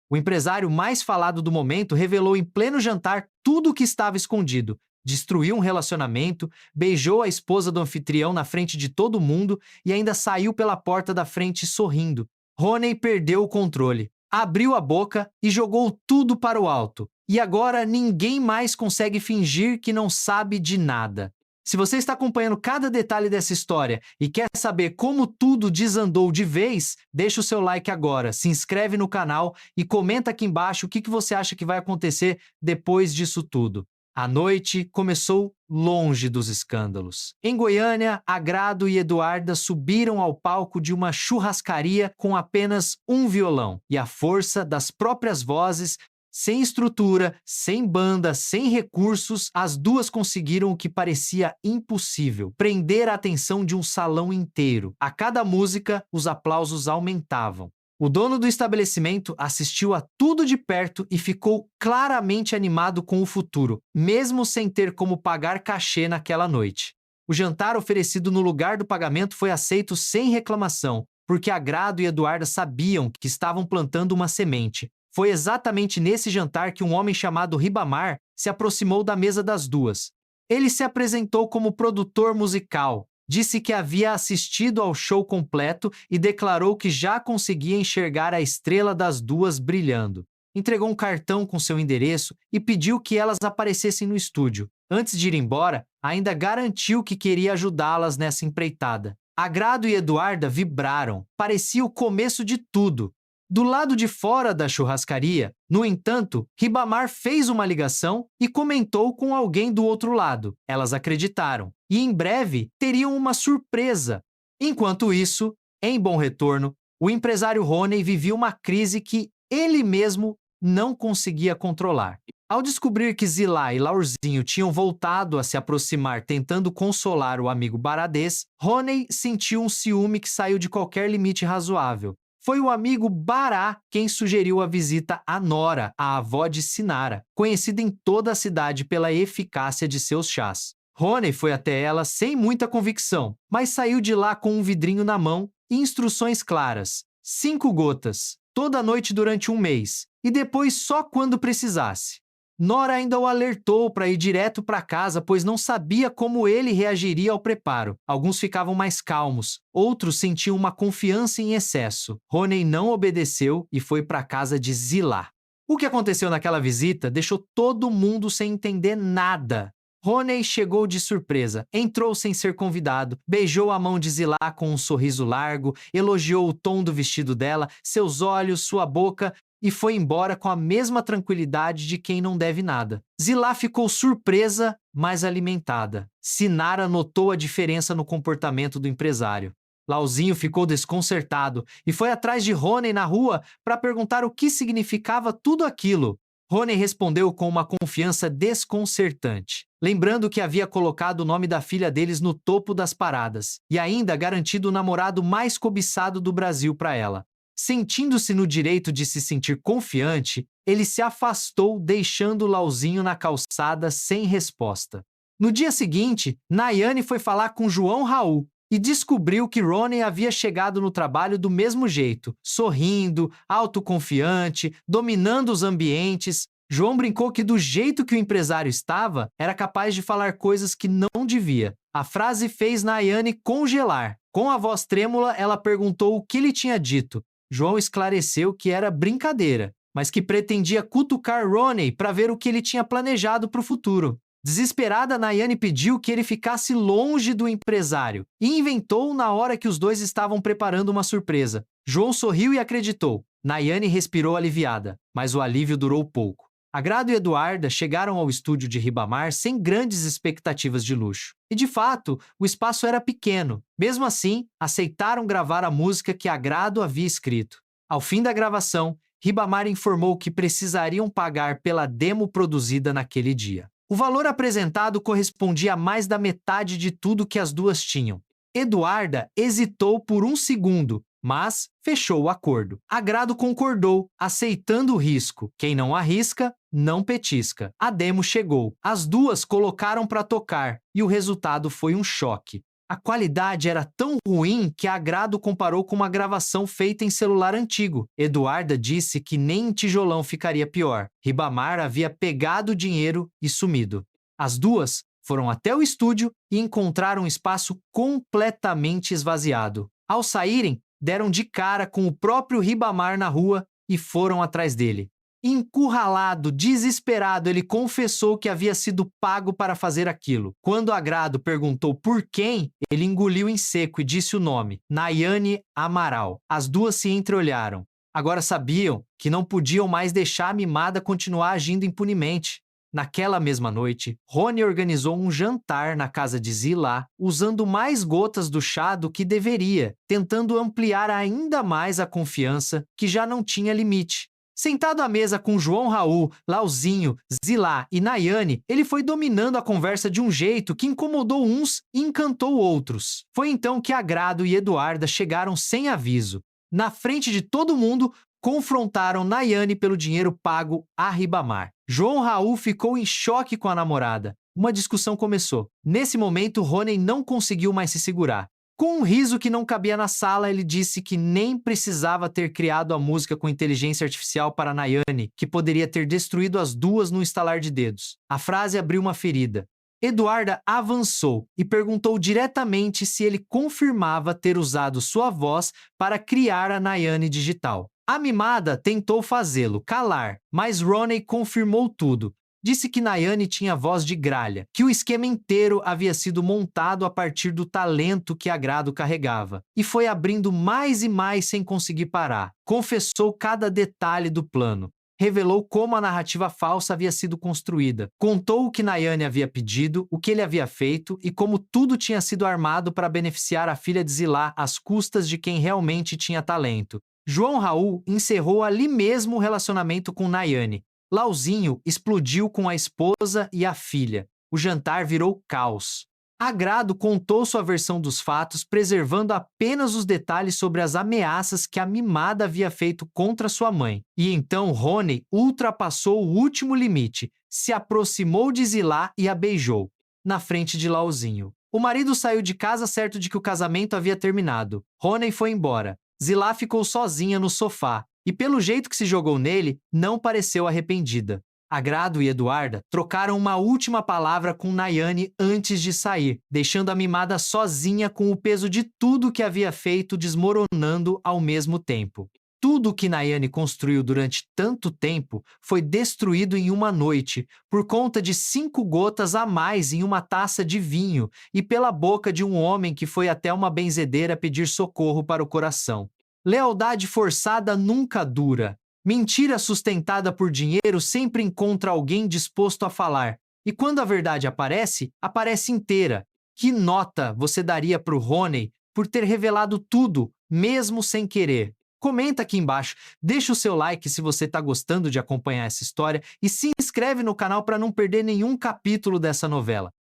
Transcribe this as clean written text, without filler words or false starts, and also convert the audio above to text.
O empresário mais falado do momento revelou em pleno jantar tudo o que estava escondido. Destruiu um relacionamento, beijou a esposa do anfitrião na frente de todo mundo e ainda saiu pela porta da frente sorrindo. Roney perdeu o controle, abriu a boca e jogou tudo para o alto. E agora ninguém mais consegue fingir que não sabe de nada. Se você está acompanhando cada detalhe dessa história e quer saber como tudo desandou de vez, deixa o seu like agora, se inscreve no canal e comenta aqui embaixo o que você acha que vai acontecer depois disso tudo. A noite começou longe dos escândalos. Em Goiânia, Agrado e Eduarda subiram ao palco de uma churrascaria com apenas um violão e a força das próprias vozes. Sem estrutura, sem banda, sem recursos, as duas conseguiram o que parecia impossível: prender a atenção de um salão inteiro. A cada música, os aplausos aumentavam. O dono do estabelecimento assistiu a tudo de perto e ficou claramente animado com o futuro, mesmo sem ter como pagar cachê naquela noite. O jantar oferecido no lugar do pagamento foi aceito sem reclamação, porque Agrado e Eduarda sabiam que estavam plantando uma semente. Foi exatamente nesse jantar que um homem chamado Ribamar se aproximou da mesa das duas. Ele se apresentou como produtor musical, disse que havia assistido ao show completo e declarou que já conseguia enxergar a estrela das duas brilhando. Entregou um cartão com seu endereço e pediu que elas aparecessem no estúdio. Antes de ir embora, ainda garantiu que queria ajudá-las nessa empreitada. Agrado e Eduarda vibraram. Parecia o começo de tudo. Do lado de fora da churrascaria, no entanto, Ribamar fez uma ligação e comentou com alguém do outro lado. Elas acreditaram e em breve teriam uma surpresa. Enquanto isso, em Bom Retorno, o empresário Roney vivia uma crise que ele mesmo não conseguia controlar. Ao descobrir que Zilá e Laurzinho tinham voltado a se aproximar tentando consolar o amigo Baradês, Roney sentiu um ciúme que saiu de qualquer limite razoável. Foi o amigo Bará quem sugeriu a visita a Nora, a avó de Sinara, conhecida em toda a cidade pela eficácia de seus chás. Roney foi até ela sem muita convicção, mas saiu de lá com um vidrinho na mão e instruções claras: 5 gotas, toda noite durante um mês, e depois só quando precisasse. Nora ainda o alertou para ir direto para casa, pois não sabia como ele reagiria ao preparo. Alguns ficavam mais calmos, outros sentiam uma confiança em excesso. Roney não obedeceu e foi para a casa de Zilá. O que aconteceu naquela visita deixou todo mundo sem entender nada. Roney chegou de surpresa, entrou sem ser convidado, beijou a mão de Zilá com um sorriso largo, elogiou o tom do vestido dela, seus olhos, sua boca, e foi embora com a mesma tranquilidade de quem não deve nada. Zilá ficou surpresa, mas alimentada. Sinara notou a diferença no comportamento do empresário. Lauzinho ficou desconcertado e foi atrás de Roney na rua para perguntar o que significava tudo aquilo. Roney respondeu com uma confiança desconcertante, lembrando que havia colocado o nome da filha deles no topo das paradas e ainda garantido o namorado mais cobiçado do Brasil para ela. Sentindo-se no direito de se sentir confiante, ele se afastou, deixando Lauzinho na calçada sem resposta. No dia seguinte, Nayane foi falar com João Raul e descobriu que Roney havia chegado no trabalho do mesmo jeito, sorrindo, autoconfiante, dominando os ambientes. João brincou que do jeito que o empresário estava, era capaz de falar coisas que não devia. A frase fez Nayane congelar. Com a voz trêmula, ela perguntou o que ele tinha dito. João esclareceu que era brincadeira, mas que pretendia cutucar Roney para ver o que ele tinha planejado para o futuro. Desesperada, Nayane pediu que ele ficasse longe do empresário e inventou na hora que os dois estavam preparando uma surpresa. João sorriu e acreditou. Nayane respirou aliviada, mas o alívio durou pouco. Agrado e Eduarda chegaram ao estúdio de Ribamar sem grandes expectativas de luxo. E, de fato, o espaço era pequeno. Mesmo assim, aceitaram gravar a música que Agrado havia escrito. Ao fim da gravação, Ribamar informou que precisariam pagar pela demo produzida naquele dia. O valor apresentado correspondia a mais da metade de tudo que as duas tinham. Eduarda hesitou por um segundo, mas fechou o acordo. Agrado concordou, aceitando o risco. Quem não arrisca, não petisca. A demo chegou. As duas colocaram para tocar e o resultado foi um choque. A qualidade era tão ruim que a Agrado comparou com uma gravação feita em celular antigo. Eduarda disse que nem em tijolão ficaria pior. Ribamar havia pegado o dinheiro e sumido. As duas foram até o estúdio e encontraram um espaço completamente esvaziado. Ao saírem, deram de cara com o próprio Ribamar na rua e foram atrás dele. Encurralado, desesperado, ele confessou que havia sido pago para fazer aquilo. Quando Agrado perguntou por quem, ele engoliu em seco e disse o nome: Nayane Amaral. As duas se entreolharam. Agora sabiam que não podiam mais deixar a mimada continuar agindo impunemente. Naquela mesma noite, Rony organizou um jantar na casa de Zilá, usando mais gotas do chá do que deveria, tentando ampliar ainda mais a confiança que já não tinha limite. Sentado à mesa com João Raul, Lauzinho, Zilá e Nayane, ele foi dominando a conversa de um jeito que incomodou uns e encantou outros. Foi então que Agrado e Eduarda chegaram sem aviso. Na frente de todo mundo, confrontaram Nayane pelo dinheiro pago a Ribamar. João Raul ficou em choque com a namorada. Uma discussão começou. Nesse momento, Rony não conseguiu mais se segurar. Com um riso que não cabia na sala, ele disse que nem precisava ter criado a música com inteligência artificial para Nayane, que poderia ter destruído as duas no estalar de dedos. A frase abriu uma ferida. Eduarda avançou e perguntou diretamente se ele confirmava ter usado sua voz para criar a Nayane digital. A mimada tentou fazê-lo calar, mas Rony confirmou tudo. Disse que Nayane tinha voz de gralha, que o esquema inteiro havia sido montado a partir do talento que Agrado carregava, e foi abrindo mais e mais sem conseguir parar. Confessou cada detalhe do plano. Revelou como a narrativa falsa havia sido construída. Contou o que Nayane havia pedido, o que ele havia feito e como tudo tinha sido armado para beneficiar a filha de Zilá às custas de quem realmente tinha talento. João Raul encerrou ali mesmo o relacionamento com Nayane. Lauzinho explodiu com a esposa e a filha. O jantar virou caos. Agrado contou sua versão dos fatos, preservando apenas os detalhes sobre as ameaças que a mimada havia feito contra sua mãe. E então Rony ultrapassou o último limite, se aproximou de Zilá e a beijou, na frente de Lauzinho. O marido saiu de casa certo de que o casamento havia terminado. Rony foi embora. Zilá ficou sozinha no sofá, e pelo jeito que se jogou nele, não pareceu arrependida. Agrado e Eduarda trocaram uma última palavra com Nayane antes de sair, deixando a mimada sozinha com o peso de tudo que havia feito desmoronando ao mesmo tempo. Tudo que Nayane construiu durante tanto tempo foi destruído em uma noite, por conta de 5 gotas a mais em uma taça de vinho e pela boca de um homem que foi até uma benzedeira pedir socorro para o coração. Lealdade forçada nunca dura. Mentira sustentada por dinheiro sempre encontra alguém disposto a falar. E quando a verdade aparece, aparece inteira. Que nota você daria para o Rony por ter revelado tudo, mesmo sem querer? Comenta aqui embaixo, deixa o seu like se você está gostando de acompanhar essa história e se inscreve no canal para não perder nenhum capítulo dessa novela.